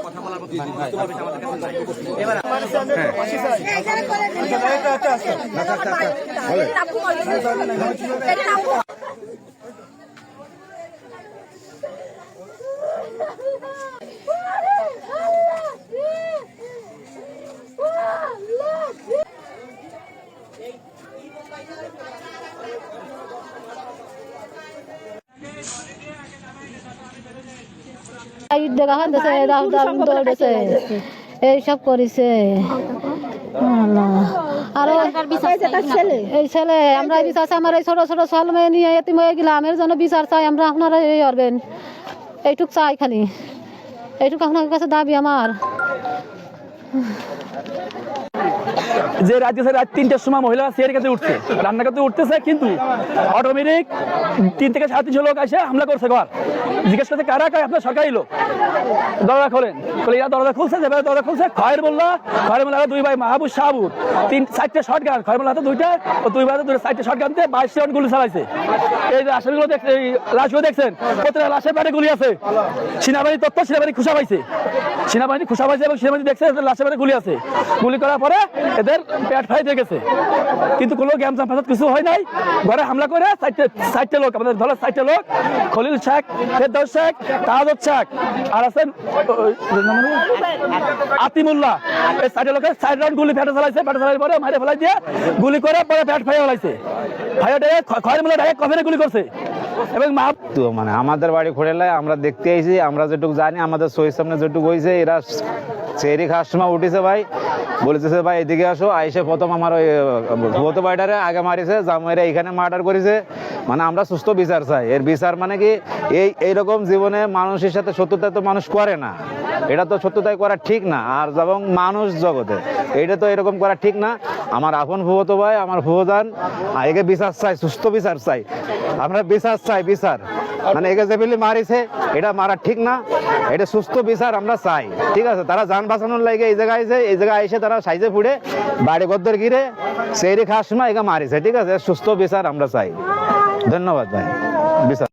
কথা বলার এইসব করেছে আর এই ছেলে আমরা বিচার চাই, আমার এই ছোট ছোট ছেলে মেয়ে নিয়ে এতিম হয়ে গেলাম, এর জন্য বিচার চাই আমরা। আপনারা এই করবেন, এইটুক চাই, খালি এইটুকু আপনার কাছে দাবি আমার। যে রাজ্যে রাত 3টার সময় মহিলা চেয়ারের কাছে উঠছে, রান্না করতে উঠতেছে, কিন্তু অটোমেটিক 3 থেকে 3.5 লোক এসে হামলা করছে। ঘর জিজ্ঞেস করছে কারা, কারা আপনার সরকারি লোক, দরজা খোলেন। এরা দরজা খুলছে, যেভাবে দরজা খুলছে, খয়ের মোল্লা 2 ভাই মাহবুব শাহাবুর 3-4টে শর্ট গান, খয়ের মোল্লা হাতে 2টা, ও 2 ভাই 4টে শর্ট গান দিয়ে 22 রাউন্ড গুলি চালাইছে। এই যে আসামিগুলো দেখছেন, এই লাশগুলো দেখছেন, প্রত্যেকটা লাশের পেটে গুলি আছে। সেনাবাহিনী তথ্য, সেনাবাহিনী খুশা পাইছে, সেনাবাহিনী খুশা পাইছে এবং সেনাবাহিনী দেখছে লাশের পেটে গুলি আছে। গুলি করার পরে এদের পেট ফাই দিয়ে গেছে, কিন্তু কোনো গ্যামজাম ফাসাদ কিছু হয় নাই। ঘরে হামলা করে 4টে লোক, আমাদের ধরো 4টে লোক, খলিল শেখ, ফেরদৌস শেখ, তাহাদুর শেখ আর আছেন আতিমুল্লাহ। এই 4টে লোকের 4 রাউন্ড গুলি পেটে চালাইছে। পেটে চালার পরে মারে ফেলাই দিয়ে গুলি করে পরে পেট ফাইয়া ফেলাইছে। ফাইয়া দিয়ে খয়ের মোল্লা ডাইরেক্ট কফিনে গুলি করছে। এবং তো মানে আমাদের বাড়ি খোড়েলায় আমরা দেখতে আইছি, আমরা যেটুকু জানি, আমাদের চোখের সামনে যেটুকু হয়েছে, এরা চেরি খাওয়ার সময় উঠেছে ভাই, বলেছে ভাই এদিকে আসো। আইসে প্রথম আমার ওই ভূত বাড়িটারে আগে মারিছে, জামাইরা এখানে মার্ডার করেছে। মানে আমরা সুস্থ বিচার চাই। এর বিচার মানে কি, এইরকম জীবনে মানুষের সাথে শত্রুতা তো মানুষ করে না, এটা তো শত্রুতাই করা ঠিক না। আর যেমন মানুষ জগতে এইটা তো এরকম করা ঠিক না। আমার আপন ভুবত ভাই, আমার ভুবদান, একে বিচার চাই, সুস্থ বিচার চাই। আমরা বিচার চাই, বিচার মানে একে যে বলি মারিছে, এটা মারা ঠিক না, এটা সুস্থ বিচার আমরা চাই। ঠিক আছে, তারা যান বাঁচানোর লাগে এই জায়গায় আইছে, এই জায়গায় এসে তারা সাইজে ফুড়ে বাড়ি গদ্দর ঘিরে সেই খাওয়ার সময় একে মারিছে। ঠিক আছে, সুস্থ বিচার আমরা চাই। ধন্যবাদ ভাই। বিচার